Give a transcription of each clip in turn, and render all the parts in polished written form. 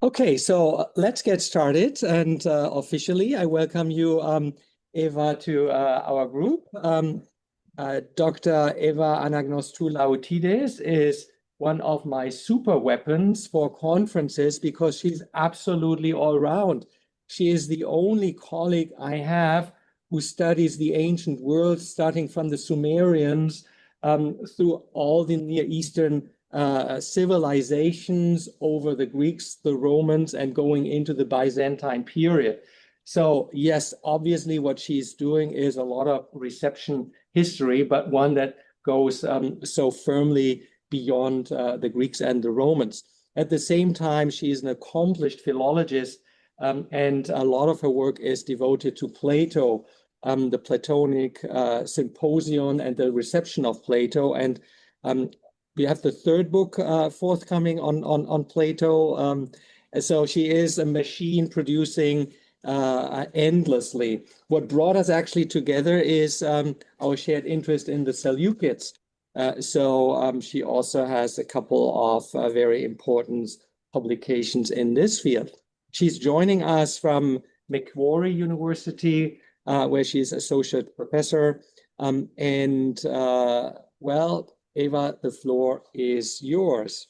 Okay, so let's get started. And officially, I welcome you, Eva, to our group. Dr. Eva Anagnostou-Laoutides is one of my super weapons for conferences because she's absolutely all round. She is the only colleague I have who studies the ancient world, starting from the Sumerians through all the Near Eastern civilizations over the Greeks, the Romans, and going into the Byzantine period. So yes, obviously what she's doing is a lot of reception history, but one that goes so firmly beyond the Greeks and the Romans. At the same time, she is an accomplished philologist, and a lot of her work is devoted to Plato, the Platonic Symposium and the reception of Plato. And we have the third book forthcoming on Plato. So she is a machine producing endlessly. What brought us actually together is our shared interest in the Seleucids. So she also has a couple of very important publications in this field. She's joining us from Macquarie University, where she's associate professor. Well, Eva, the floor is yours.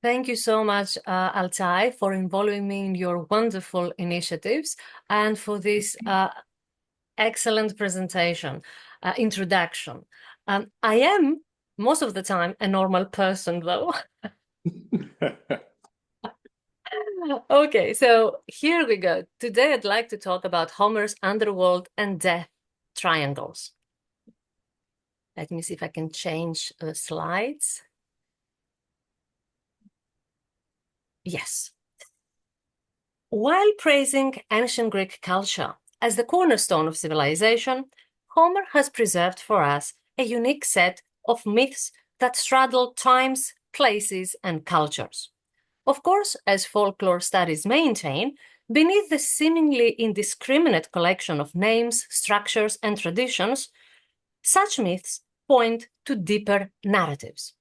Thank you so much, Altai, for involving me in your wonderful initiatives and for this excellent presentation, introduction. I am, most of the time, a normal person, though. Okay, so here we go. Today, I'd like to talk about Homer's underworld and death triangles. Let me see if I can change the slides. Yes. While praising ancient Greek culture as the cornerstone of civilization, Homer has preserved for us a unique set of myths that straddle times, places, and cultures. Of course, as folklore studies maintain, beneath the seemingly indiscriminate collection of names, structures, and traditions, such myths point to deeper narratives.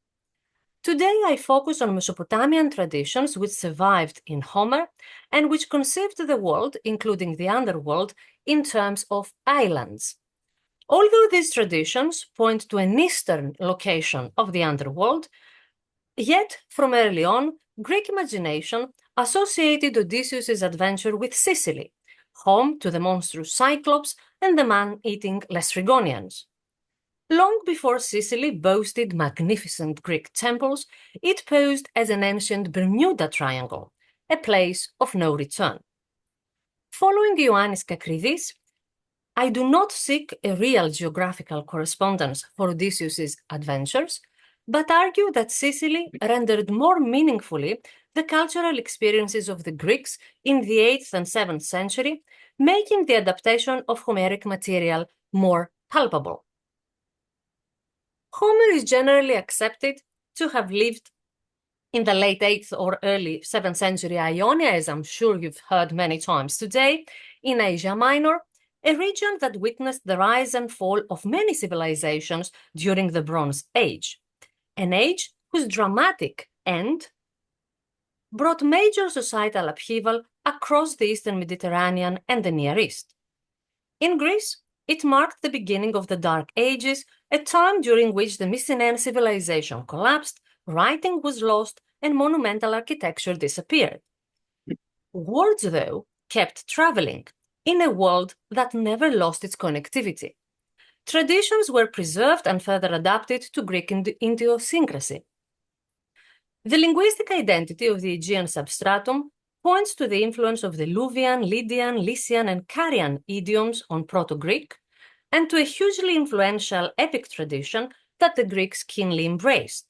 Today, I focus on Mesopotamian traditions which survived in Homer and which conceived the world, including the underworld, in terms of islands. Although these traditions point to an eastern location of the underworld, yet from early on, Greek imagination associated Odysseus' adventure with Sicily, home to the monstrous Cyclops and the man-eating Laestrygonians. Long before Sicily boasted magnificent Greek temples, it posed as an ancient Bermuda Triangle, a place of no return. Following Ioannis Kakridis, I do not seek a real geographical correspondence for Odysseus' adventures, but argue that Sicily rendered more meaningfully the cultural experiences of the Greeks in the 8th and 7th century, making the adaptation of Homeric material more palpable. Homer is generally accepted to have lived in the late 8th or early 7th century Ionia, as I'm sure you've heard many times today, in Asia Minor, a region that witnessed the rise and fall of many civilizations during the Bronze Age, an age whose dramatic end brought major societal upheaval across the Eastern Mediterranean and the Near East. In Greece, it marked the beginning of the Dark Ages, a time during which the Mycenaean civilization collapsed, writing was lost, and monumental architecture disappeared. Words, though, kept traveling in a world that never lost its connectivity. Traditions were preserved and further adapted to Greek idiosyncrasy. The linguistic identity of the Aegean substratum points to the influence of the Luvian, Lydian, Lycian, and Carian idioms on Proto-Greek, and to a hugely influential epic tradition that the Greeks keenly embraced.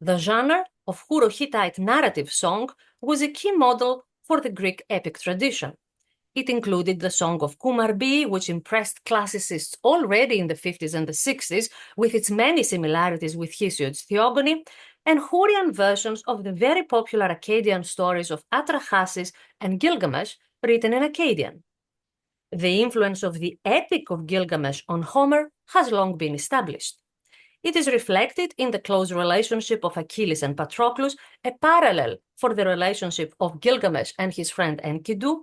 The genre of Hurro-Hittite narrative song was a key model for the Greek epic tradition. It included the Song of Kumarbi, which impressed classicists already in the 50s and the 60s with its many similarities with Hesiod's Theogony, and Hurrian versions of the very popular Akkadian stories of Atrahasis and Gilgamesh written in Akkadian. The influence of the Epic of Gilgamesh on Homer has long been established. It is reflected in the close relationship of Achilles and Patroclus, a parallel for the relationship of Gilgamesh and his friend Enkidu,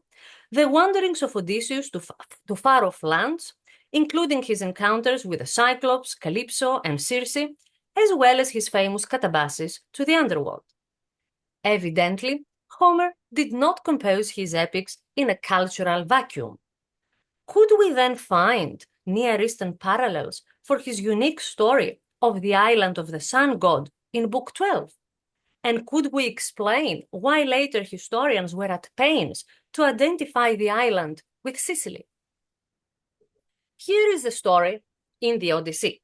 the wanderings of Odysseus to far-off lands, including his encounters with the Cyclops, Kalypso, and Circe, as well as his famous katabasis to the underworld. Evidently, Homer did not compose his epics in a cultural vacuum. Could we then find Near Eastern parallels for his unique story of the island of the sun god in Book 12? And could we explain why later historians were at pains to identify the island with Sicily? Here is the story in the Odyssey.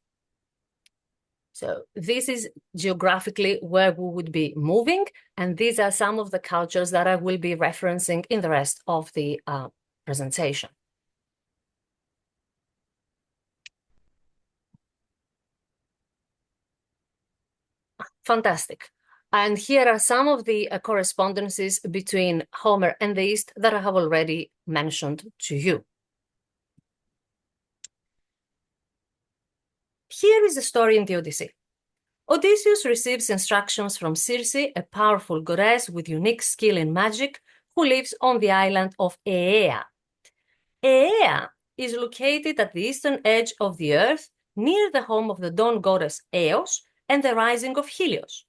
So this is geographically where we would be moving, and these are some of the cultures that I will be referencing in the rest of the presentation. Fantastic. And here are some of the correspondences between Homer and the East that I have already mentioned to you. Here is the story in the Odyssey. Odysseus receives instructions from Circe, a powerful goddess with unique skill in magic, who lives on the island of Aea. Aea is located at the eastern edge of the earth, near the home of the dawn goddess Eos and the rising of Helios.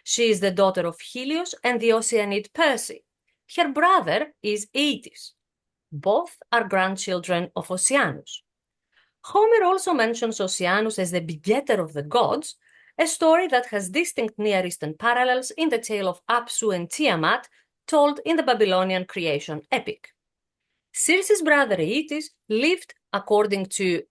She is the daughter of Helios and the Oceanid Perse. Her brother is Aeetes. Both are grandchildren of Oceanus. Homer also mentions Oceanus as the begetter of the gods, a story that has distinct Near Eastern parallels in the tale of Apsu and Tiamat, told in the Babylonian creation epic. Circe's brother Aeetes lived, according to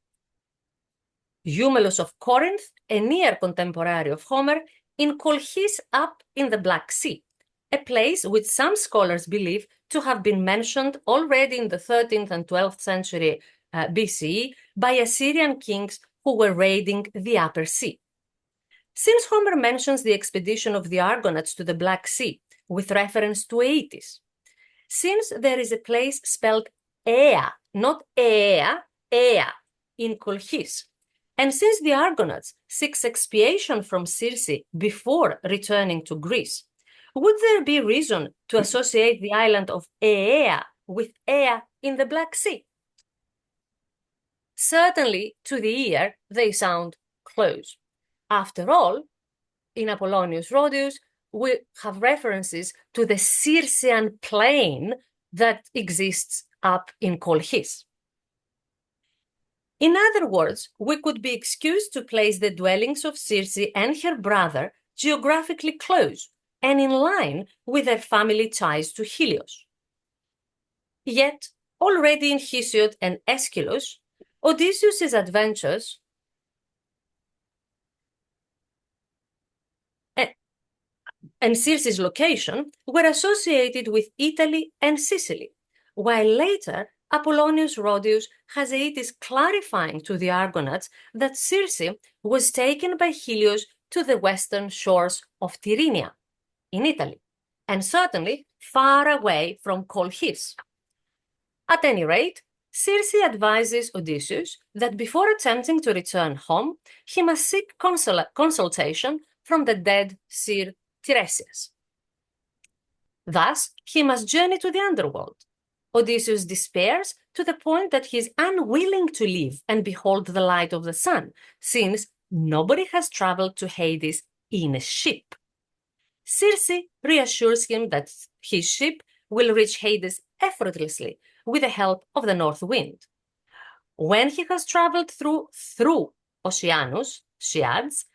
Eumelus of Corinth, a near contemporary of Homer, in Colchis up in the Black Sea, a place which some scholars believe to have been mentioned already in the 13th and 12th century BCE by Assyrian kings who were raiding the Upper Sea. Since Homer mentions the expedition of the Argonauts to the Black Sea with reference to Aeetes, since there is a place spelled Ea, not Ea, Ea, in Colchis, and since the Argonauts seek expiation from Circe before returning to Greece, would there be reason to associate the island of Aea with Ea in the Black Sea? Certainly, to the ear, they sound close. After all, in Apollonius Rhodius, we have references to the Circean plain that exists up in Colchis. In other words, we could be excused to place the dwellings of Circe and her brother geographically close and in line with their family ties to Helios. Yet, already in Hesiod and Aeschylus, Odysseus' adventures and Circe's location were associated with Italy and Sicily, while later Apollonius Rhodius has Aeetes clarifying to the Argonauts that Circe was taken by Helios to the western shores of Thrinacia in Italy, and certainly far away from Colchis. At any rate, Circe advises Odysseus that before attempting to return home, he must seek consultation from the dead seer Tiresias. Thus, he must journey to the underworld. Odysseus despairs to the point that he is unwilling to leave and behold the light of the sun, since nobody has traveled to Hades in a ship. Circe reassures him that his ship will reach Hades effortlessly with the help of the north wind. When he has traveled through Oceanus, she adds,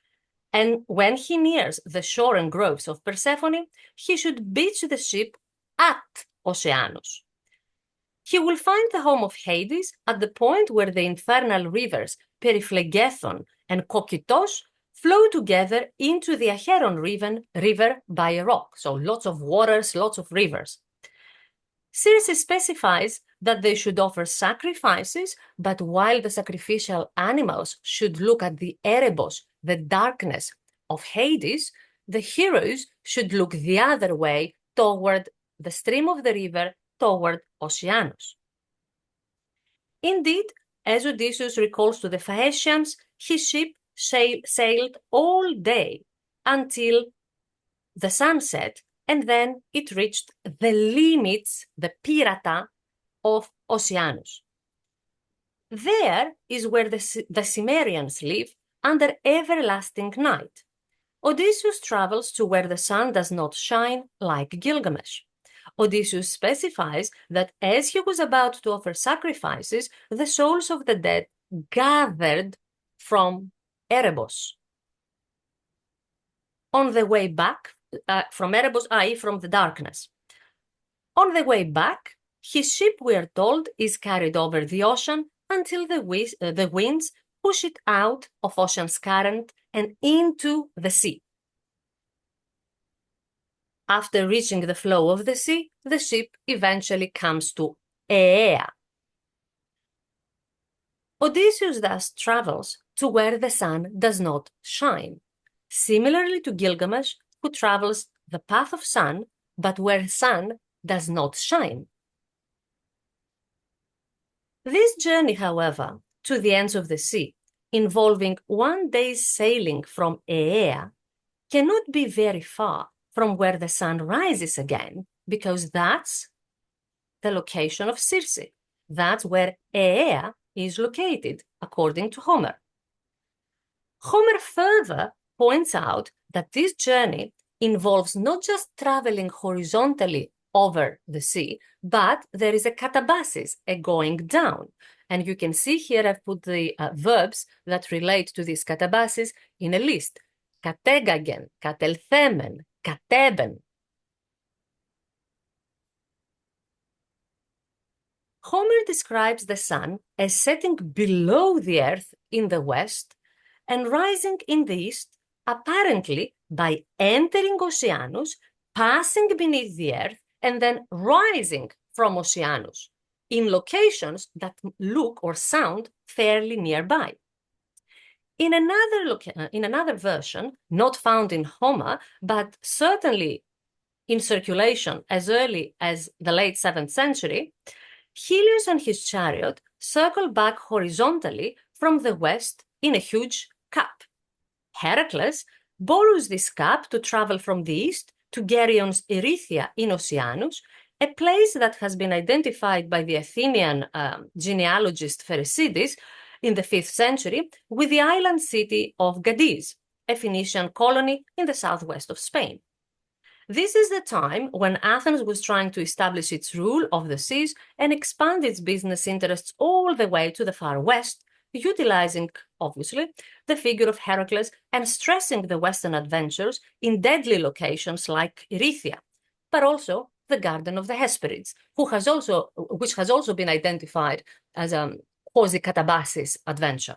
and when he nears the shore and groves of Persephone, he should beach the ship at Oceanus. He will find the home of Hades at the point where the infernal rivers Periphlegyethon and Kokitos flow together into the Acheron river by a rock. So lots of waters, lots of rivers. Circe specifies that they should offer sacrifices, but while the sacrificial animals should look at the Erebos, the darkness of Hades, the heroes should look the other way toward the stream of the river, toward Oceanus. Indeed, as Odysseus recalls to the Phaeacians, his ship sailed all day until the sunset, and then it reached the limits, the pyrata, of Oceanus. There is where the Cimmerians live under everlasting night. Odysseus travels to where the sun does not shine, like Gilgamesh. Odysseus specifies that as he was about to offer sacrifices, the souls of the dead gathered from Erebos. On the way back, from Erebos, i.e. from the darkness. On the way back, his ship, we are told, is carried over the ocean until the winds push it out of ocean's current and into the sea. After reaching the flow of the sea, the ship eventually comes to Aea. Odysseus thus travels to where the sun does not shine, similarly to Gilgamesh, who travels the path of sun, but where sun does not shine. This journey, however, to the ends of the sea, involving one day's sailing from Aea, cannot be very far from where the sun rises again, because that's the location of Circe. That's where Aea is located, according to Homer. Homer further points out that this journey involves not just traveling horizontally over the sea, but there is a katabasis, a going down. And you can see here I've put the verbs that relate to this katabasis in a list. Kategagen, katelthemen, kateben. Homer describes the sun as setting below the earth in the west and rising in the east, apparently by entering Oceanus, passing beneath the earth, and then rising from Oceanus in locations that look or sound fairly nearby. In another version, not found in Homer, but certainly in circulation as early as the late 7th century, Helios and his chariot circle back horizontally from the west in a huge cup. Heracles borrows this cup to travel from the east to Gerion's Erythia in Oceanus, a place that has been identified by the Athenian genealogist Pherecydes in the 5th century with the island city of Gades, a Phoenician colony in the southwest of Spain. This is the time when Athens was trying to establish its rule of the seas and expand its business interests all the way to the far west, utilizing, obviously, the figure of Heracles and stressing the Western adventures in deadly locations like Erythia, but also the Garden of the Hesperides, which has also been identified as a quasi-katabasis adventure.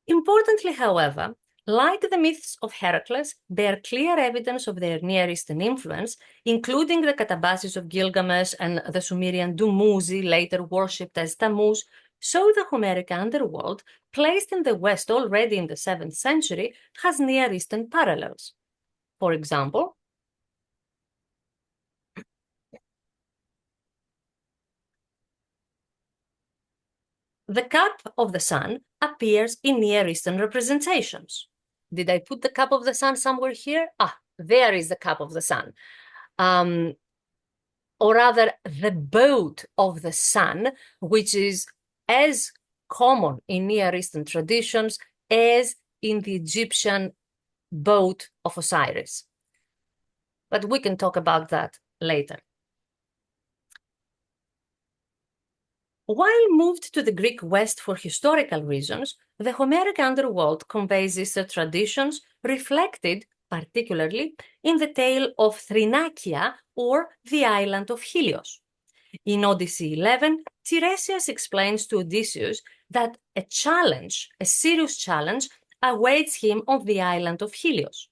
Importantly, however, like the myths of Heracles, bear clear evidence of their Near Eastern influence, including the katabasis of Gilgamesh and the Sumerian Dumuzi, later worshipped as Tammuz. So the Homeric underworld, placed in the West already in the 7th century, has Near Eastern parallels. For example, the cup of the sun appears in Near Eastern representations. Did I put the cup of the sun somewhere here? Ah, there is the cup of the sun. Or rather, the boat of the sun, which is as common in Near Eastern traditions as in the Egyptian boat of Osiris. But we can talk about that later. While moved to the Greek West for historical reasons, the Homeric underworld conveys Eastern traditions reflected particularly in the tale of Thrinacria, or the island of Helios. In Odyssey 11, Tiresias explains to Odysseus that a serious challenge, awaits him on the island of Helios.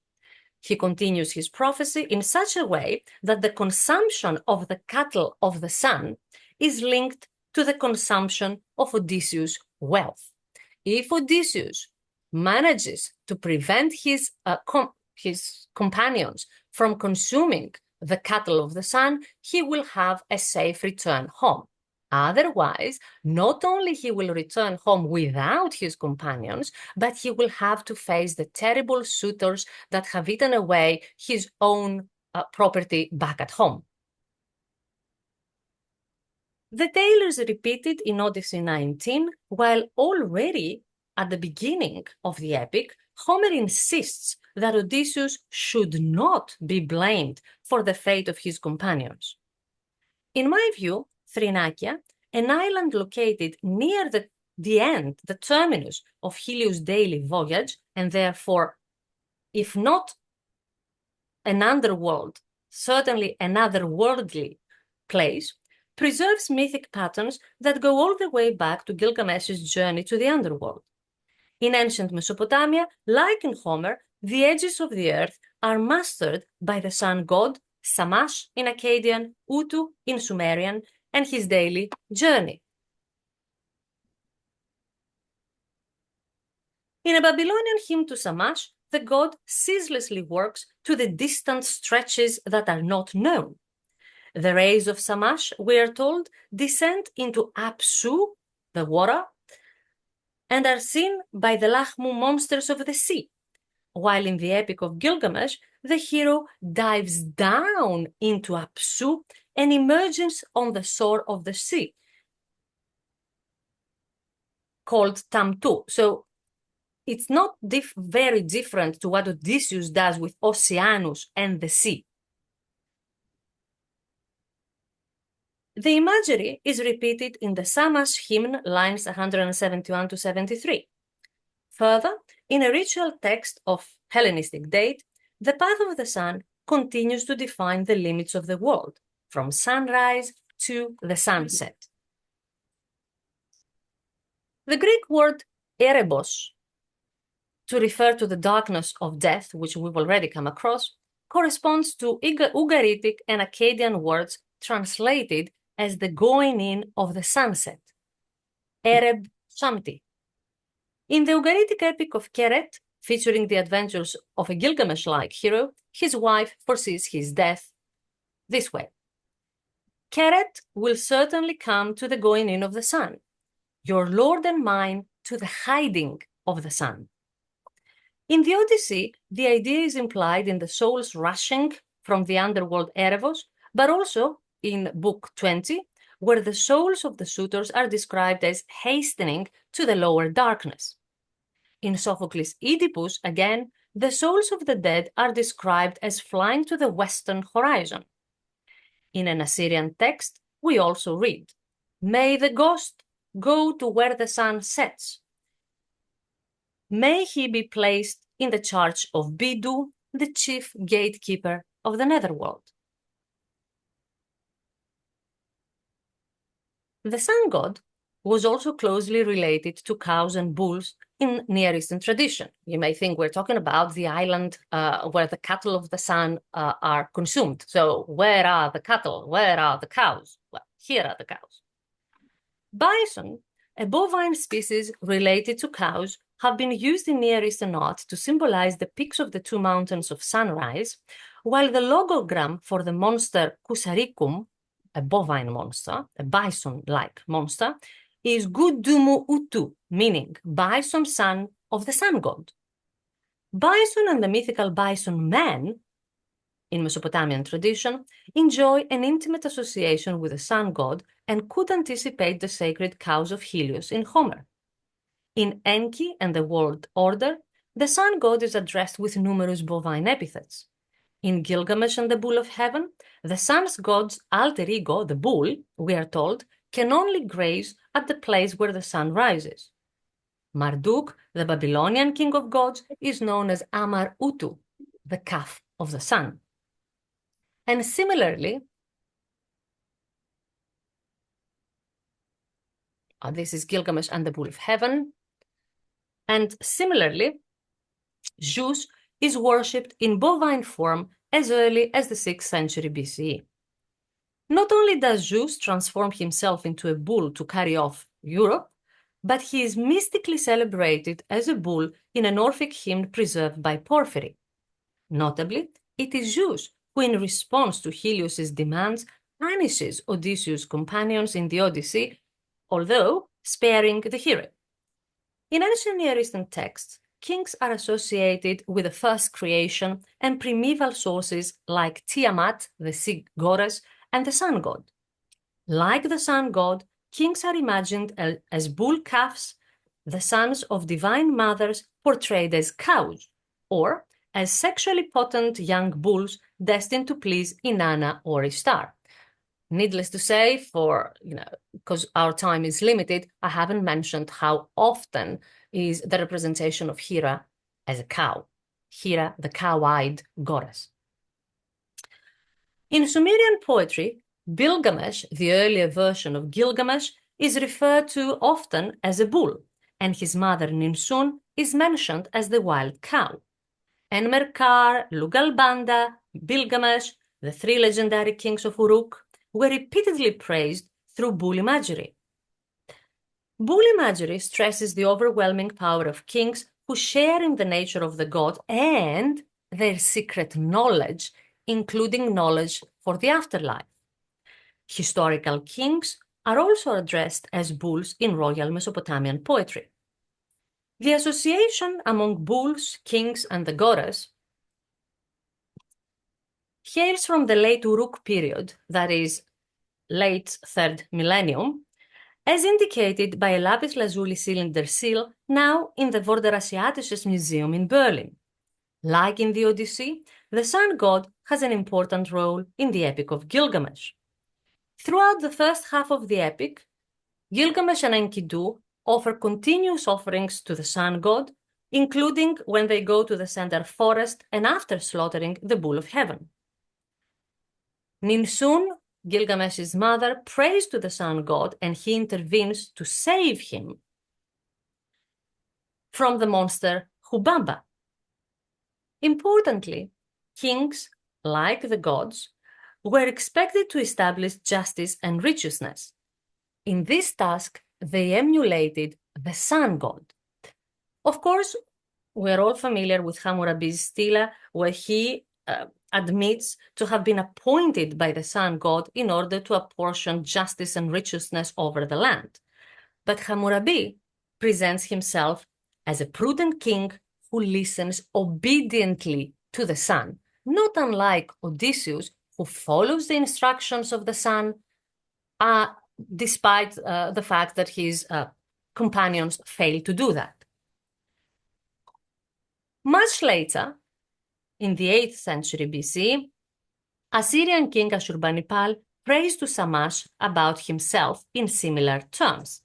He continues his prophecy in such a way that the consumption of the cattle of the sun is linked to the consumption of Odysseus' wealth. If Odysseus manages to prevent his companions from consuming the cattle of the sun, he will have a safe return home. Otherwise, not only he will return home without his companions, but he will have to face the terrible suitors that have eaten away his own property back at home. The tale is repeated in Odyssey 19, while already at the beginning of the epic, Homer insists that Odysseus should not be blamed for the fate of his companions. In my view, Thrinacria, an island located near the end, the terminus of Helios' daily voyage, and therefore, if not an underworld, certainly an otherworldly place, preserves mythic patterns that go all the way back to Gilgamesh's journey to the underworld. In ancient Mesopotamia, like in Homer, the edges of the earth are mastered by the sun god, Shamash in Akkadian, Utu in Sumerian, and his daily journey. In a Babylonian hymn to Shamash, the god ceaselessly works to the distant stretches that are not known. The rays of Shamash, we are told, descend into Apsu, the water, and are seen by the Lahmu monsters of the sea, while in the epic of Gilgamesh, the hero dives down into Apsu and emerges on the shore of the sea, called Tamtu. So it's not very different to what Odysseus does with Oceanus and the sea. The imagery is repeated in the Shamash hymn, lines 171 to 73. Further, in a ritual text of Hellenistic date, the path of the sun continues to define the limits of the world, from sunrise to the sunset. The Greek word erebos, to refer to the darkness of death, which we've already come across, corresponds to Ugaritic and Akkadian words translated as the going in of the sunset, Ereb Shamti. In the Ugaritic epic of Keret, featuring the adventures of a Gilgamesh-like hero, his wife foresees his death this way. Keret will certainly come to the going in of the sun, your lord and mine to the hiding of the sun. In the Odyssey, the idea is implied in the souls rushing from the underworld Erebos, but also in Book 20, where the souls of the suitors are described as hastening to the lower darkness. In Sophocles' Oedipus, again, the souls of the dead are described as flying to the western horizon. In an Assyrian text, we also read, "May the ghost go to where the sun sets. May he be placed in the charge of Bidu, the chief gatekeeper of the netherworld." The sun god was also closely related to cows and bulls in Near Eastern tradition. You may think we're talking about the island where the cattle of the sun are consumed. So where are the cattle? Where are the cows? Well, here are the cows. Bison, a bovine species related to cows, have been used in Near Eastern art to symbolize the peaks of the two mountains of sunrise, while the logogram for the monster Kusaricum, a bovine monster, a bison-like monster, is Gudumu Utu, meaning bison son of the sun god. Bison and the mythical bison man, in Mesopotamian tradition, enjoy an intimate association with the sun god and could anticipate the sacred cows of Helios in Homer. In Enki and the World Order, the sun god is addressed with numerous bovine epithets. In Gilgamesh and the Bull of Heaven, the sun god's alter ego, the bull, we are told, can only graze at the place where the sun rises. Marduk, the Babylonian king of gods, is known as Amar Utu, the calf of the sun. And similarly, this is Gilgamesh and the Bull of Heaven. And similarly, Zeus is worshipped in bovine form as early as the 6th century BCE. Not only does Zeus transform himself into a bull to carry off Europe, but he is mystically celebrated as a bull in an Orphic hymn preserved by Porphyry. Notably, it is Zeus who, in response to Helios's demands, punishes Odysseus' companions in the Odyssey, although sparing the hero. In ancient Near Eastern texts, kings are associated with the first creation and primeval sources like Tiamat, the sea goddess, and the sun god. Like the sun god, kings are imagined as bull calves, the sons of divine mothers portrayed as cows, or as sexually potent young bulls destined to please Inanna or Ishtar. Needless to say, because our time is limited, I haven't mentioned how often is the representation of Hera as a cow. Hera, the cow-eyed goddess. In Sumerian poetry, Gilgamesh, the earlier version of Gilgamesh, is referred to often as a bull, and his mother Ninsun is mentioned as the wild cow. Enmerkar, Lugalbanda, Gilgamesh, the three legendary kings of Uruk, were repeatedly praised through bull imagery. Bull imagery stresses the overwhelming power of kings who share in the nature of the god and their secret knowledge, including knowledge for the afterlife. Historical kings are also addressed as bulls in royal Mesopotamian poetry. The association among bulls, kings, and the goddess hails from the late Uruk period, that is, late 3rd millennium, as indicated by a lapis lazuli cylinder seal now in the Vorderasiatisches Museum in Berlin. Like in the Odyssey, the sun god has an important role in the Epic of Gilgamesh. Throughout the first half of the epic, Gilgamesh and Enkidu offer continuous offerings to the sun god, including when they go to the center forest and after slaughtering the bull of heaven. Ninsun, Gilgamesh's mother, prays to the sun god and he intervenes to save him from the monster Hubaba. Importantly, kings, like the gods, were expected to establish justice and righteousness. In this task, they emulated the sun god. Of course, we're all familiar with Hammurabi's stela, where he admits to have been appointed by the sun god in order to apportion justice and righteousness over the land. But Hammurabi presents himself as a prudent king who listens obediently to the sun, not unlike Odysseus, who follows the instructions of the sun, despite the fact that his companions fail to do that. Much later, in the 8th century BC, Assyrian king Ashurbanipal prays to Shamash about himself in similar terms,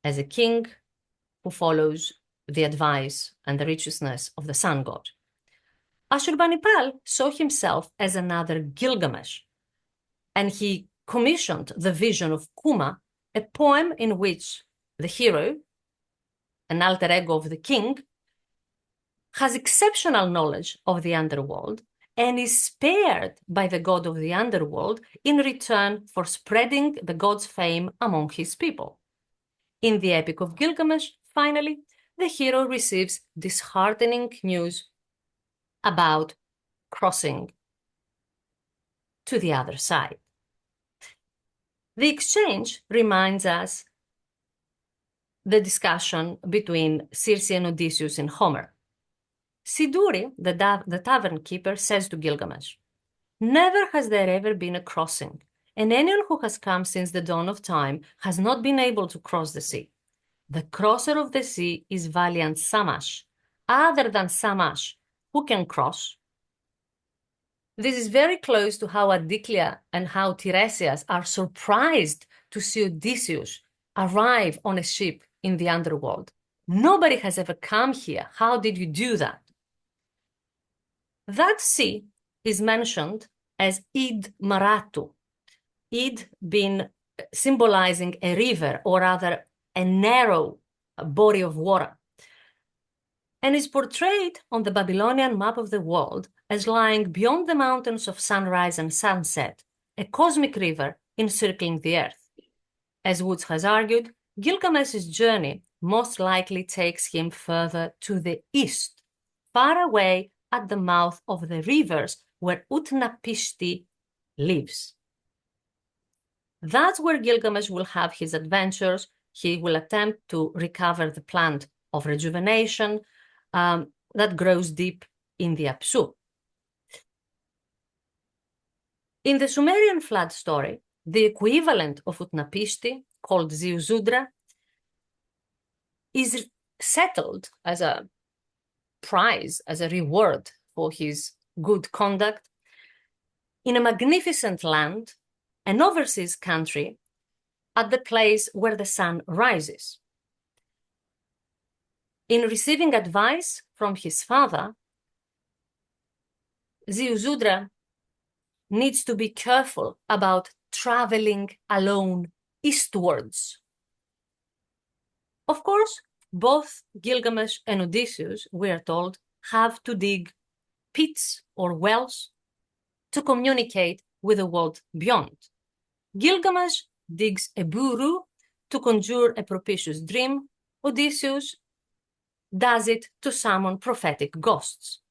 as a king who follows the advice and the righteousness of the sun god. Ashurbanipal saw himself as another Gilgamesh, and he commissioned the vision of Kuma, a poem in which the hero, an alter ego of the king, has exceptional knowledge of the underworld and is spared by the god of the underworld in return for spreading the god's fame among his people. In the Epic of Gilgamesh, finally, the hero receives disheartening news about crossing to the other side. The exchange reminds us the discussion between Circe and Odysseus in Homer. Siduri, the tavern keeper, says to Gilgamesh, "Never has there ever been a crossing, and anyone who has come since the dawn of time has not been able to cross the sea. The crosser of the sea is valiant Shamash. Other than Shamash, who can cross?" This is very close to how Adiklia and how Tiresias are surprised to see Odysseus arrive on a ship in the underworld. Nobody has ever come here. How did you do that? That sea is mentioned as Id Maratu, Id being symbolizing a river, or rather a narrow body of water, and is portrayed on the Babylonian map of the world as lying beyond the mountains of sunrise and sunset, a cosmic river encircling the earth. As Woods has argued, Gilgamesh's journey most likely takes him further to the east, far away at the mouth of the rivers where Utnapishti lives. That's where Gilgamesh will have his adventures. He will attempt to recover the plant of rejuvenation that grows deep in the Apsu. In the Sumerian flood story, the equivalent of Utnapishti, called Ziusudra, is settled as a prize, as a reward for his good conduct in a magnificent land, an overseas country, at the place where the sun rises. In receiving advice from his father, Ziusudra needs to be careful about traveling alone eastwards. Of course, both Gilgamesh and Odysseus, we are told, have to dig pits or wells to communicate with the world beyond. Gilgamesh digs a buru to conjure a propitious dream. Odysseus does it to summon prophetic ghosts.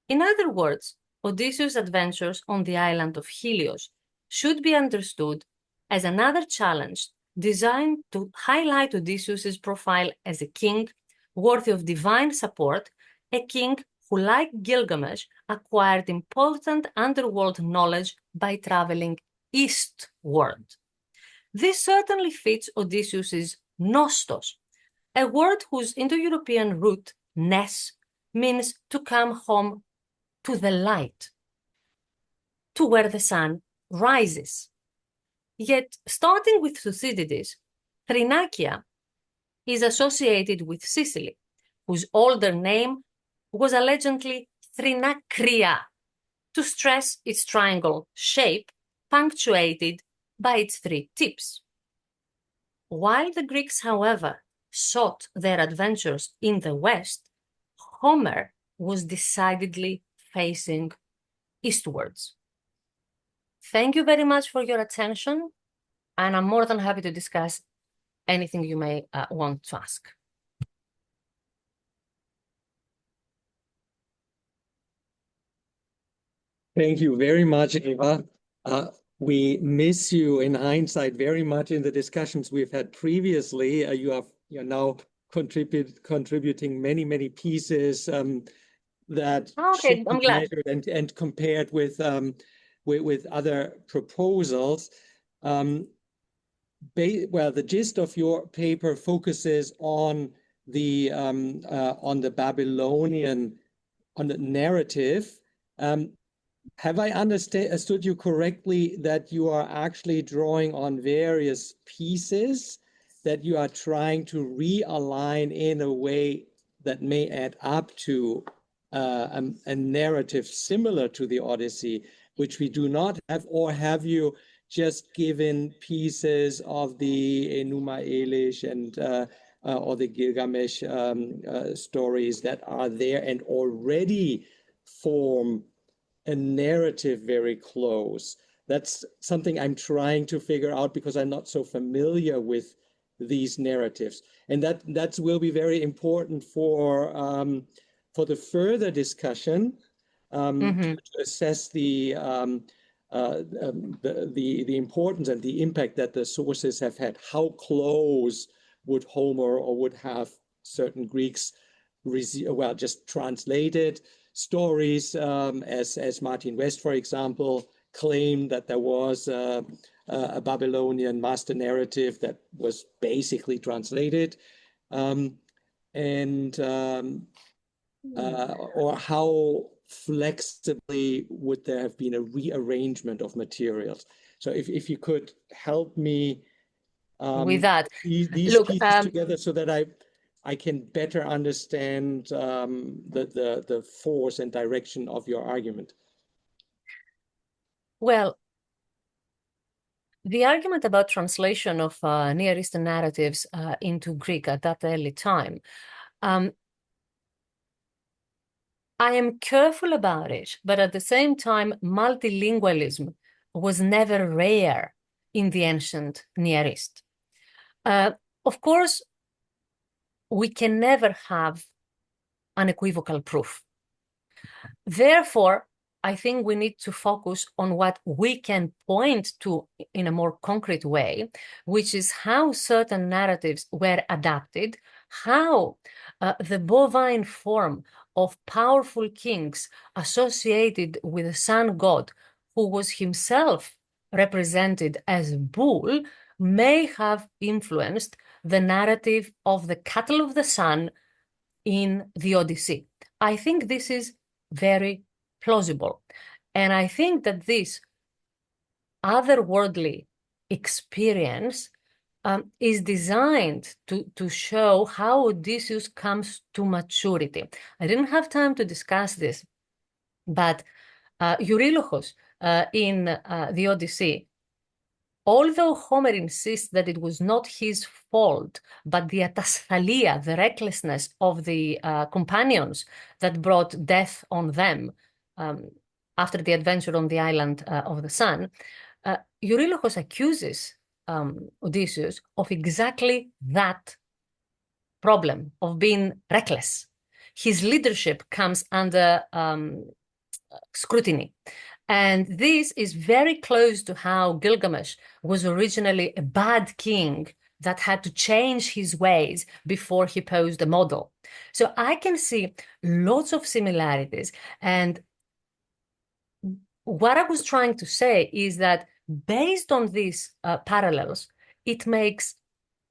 In other words, Odysseus' adventures on the island of Helios should be understood as another challenge designed to highlight Odysseus' profile as a king worthy of divine support, a king who, like Gilgamesh, acquired important underworld knowledge by traveling eastward. This certainly fits Odysseus' nostos, a word whose Indo-European root, nes, means to come home to the light, to where the sun rises. Yet, starting with Thucydides, Thrinacria is associated with Sicily, whose older name was allegedly Thrinacria, to stress its triangle shape, punctuated by its three tips. While the Greeks, however, sought their adventures in the west, Homer was decidedly facing eastwards. Thank you very much for your attention, and I'm more than happy to discuss anything you may want to ask. Thank you very much, Eva. We miss you in hindsight very much in the discussions we've had previously. You're now contributing many pieces that should I'm be glad. measured and compared with other proposals. Well, the gist of your paper focuses on the Babylonian, on the narrative. Have I understood you correctly that you are actually drawing on various pieces that you are trying to realign in a way that may add up to a narrative similar to the Odyssey, which we do not have? Or have you just given pieces of the Enuma Elish and or the Gilgamesh stories that are there and already form a narrative very close? That's something I'm trying to figure out because I'm not so familiar with these narratives, and that will be very important for the further discussion to assess the importance and the impact that the sources have had. How close would Homer or would have certain Greeks just translated stories, as Martin West, for example, claimed that there was a Babylonian master narrative that was basically translated, or how flexibly would there have been a rearrangement of materials? So if you could help me with that, these pieces together so that I can better understand the force and direction of your argument. Well, the argument about translation of Near Eastern narratives into Greek at that early time, I am careful about it, but at the same time, multilingualism was never rare in the ancient Near East. Of course, we can never have unequivocal proof. Therefore, I think we need to focus on what we can point to in a more concrete way, which is how certain narratives were adapted, how the bovine form of powerful kings associated with the sun god, who was himself represented as a bull, may have influenced the narrative of the cattle of the sun in the Odyssey. I think this is very plausible. And I think that this otherworldly experience is designed to show how Odysseus comes to maturity. I didn't have time to discuss this, but Eurylochus in the Odyssey, although Homer insists that it was not his fault, but the ataschalia, the recklessness of the companions that brought death on them after the adventure on the island of the sun, Eurylochus accuses Odysseus of exactly that problem, of being reckless. His leadership comes under scrutiny. And this is very close to how Gilgamesh was originally a bad king that had to change his ways before he posed a model. So I can see lots of similarities. And what I was trying to say is that based on these parallels, it makes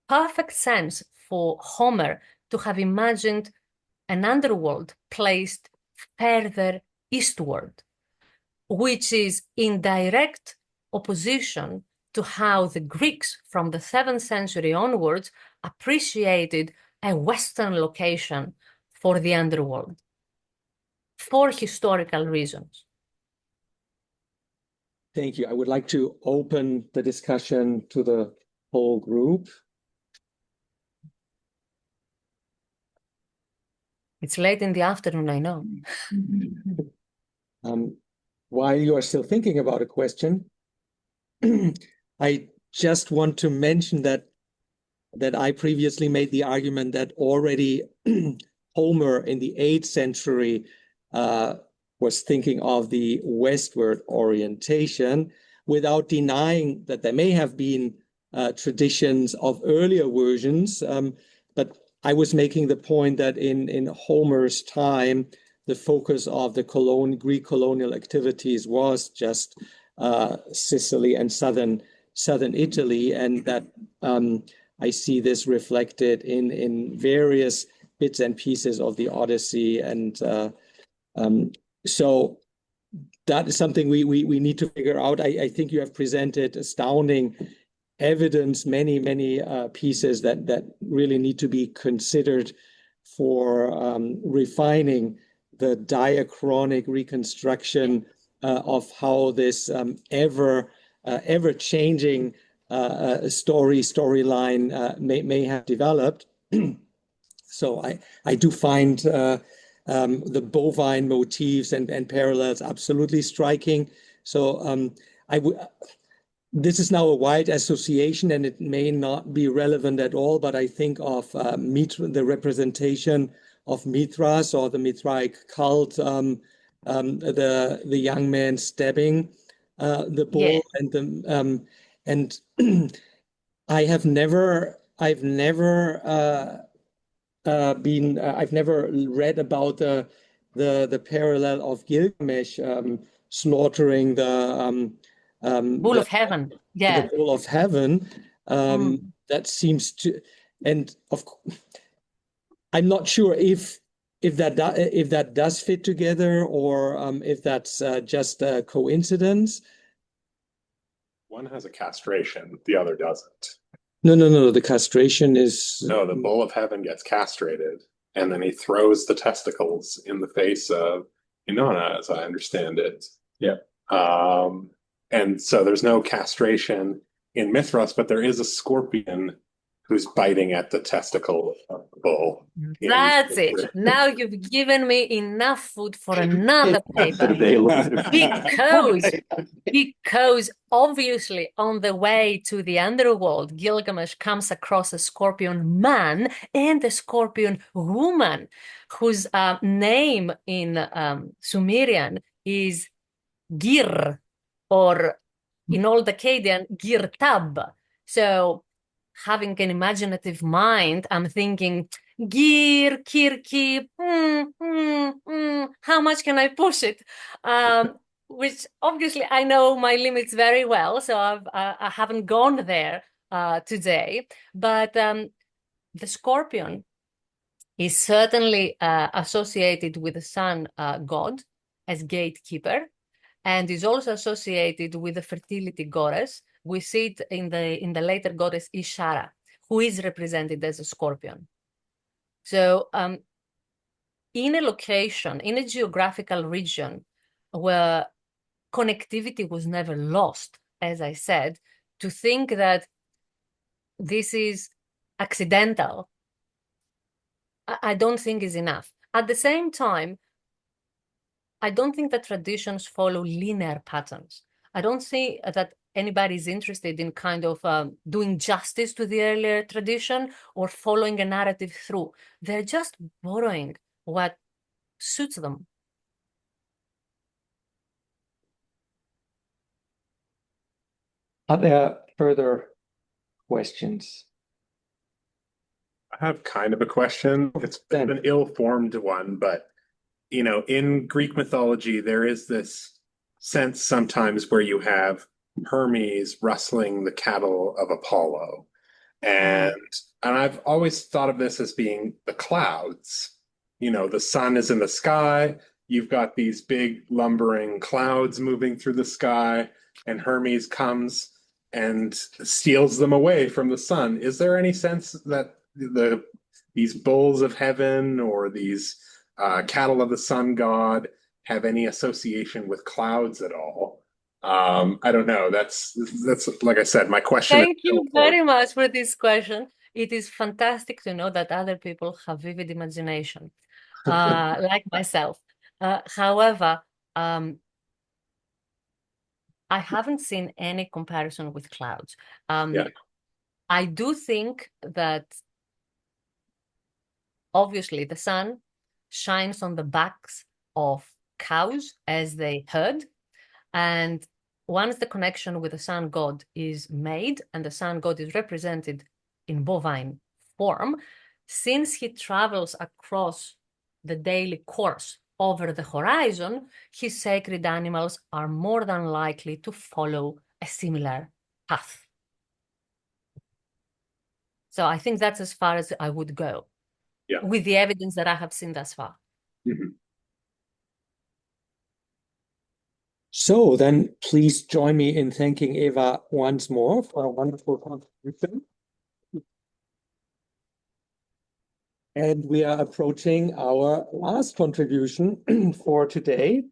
perfect sense for Homer to have imagined an underworld placed further eastward, which is in direct opposition to how the Greeks from the 7th century onwards appreciated a Western location for the underworld for historical reasons. Thank you. I would like to open the discussion to the whole group. It's late in the afternoon, I know. While you are still thinking about a question, I just want to mention that I previously made the argument that already Homer in the 8th century was thinking of the westward orientation without denying that there may have been traditions of earlier versions. But I was making the point that in Homer's time, the focus of the Greek colonial activities was just Sicily and southern Italy, and that I see this reflected in various bits and pieces of the Odyssey, and so that is something we need to figure out. I think you have presented astounding evidence, many pieces that really need to be considered for refining the diachronic reconstruction of how this ever-changing storyline may have developed. So I do find the bovine motifs and parallels absolutely striking. So this is now a wide association, and it may not be relevant at all, but I think of the representation of Mithras or the Mithraic cult, the young man stabbing the bull, yeah. And I've never read about the parallel of Gilgamesh slaughtering the bull of heaven. Yeah, the bull of heaven. That seems to, and I'm not sure if that does fit together, or if that's just a coincidence. One has a castration, the other doesn't. No. The castration is... No, the bull of heaven gets castrated, and then he throws the testicles in the face of Inanna, as I understand it. Yeah. And so there's no castration in Mithras, but there is a scorpion who's biting at the testicle of the bull. That's it. Now you've given me enough food for another paper. Because obviously on the way to the underworld, Gilgamesh comes across a scorpion man and a scorpion woman, whose name in Sumerian is gir, or in Old Akkadian, girtab. So having an imaginative mind, I'm thinking, gir, kirki, how much can I push it? Which obviously I know my limits very well, so I haven't gone there today. But the scorpion is certainly associated with the sun god as gatekeeper, and is also associated with the fertility goddess. We see it in the later goddess Ishara, who is represented as a scorpion. So in a location, in a geographical region where connectivity was never lost, as I said, to think that this is accidental, I don't think is enough. At the same time, I don't think that traditions follow linear patterns. I don't see that anybody is interested in kind of doing justice to the earlier tradition or following a narrative through. They're just borrowing what suits them. Are there further questions? I have kind of a question. It's an ill-formed one, but in Greek mythology, there is this sense sometimes where you have Hermes rustling the cattle of Apollo. And I've always thought of this as being the clouds. The sun is in the sky. You've got these big lumbering clouds moving through the sky, and Hermes comes and steals them away from the sun. Is there any sense that these bulls of heaven or these cattle of the sun god have any association with clouds at all? I don't know. That's like I said, my question. Thank you very much for this question. It is fantastic to know that other people have vivid imagination, like myself. However, I haven't seen any comparison with clouds. I do think that obviously the sun shines on the backs of cows as they herd, and once the connection with the sun god is made and the sun god is represented in bovine form, since he travels across the daily course over the horizon, his sacred animals are more than likely to follow a similar path. So I think that's as far as I would go with the evidence that I have seen thus far. So then please join me in thanking Eva once more for a wonderful contribution. And we are approaching our last contribution for today.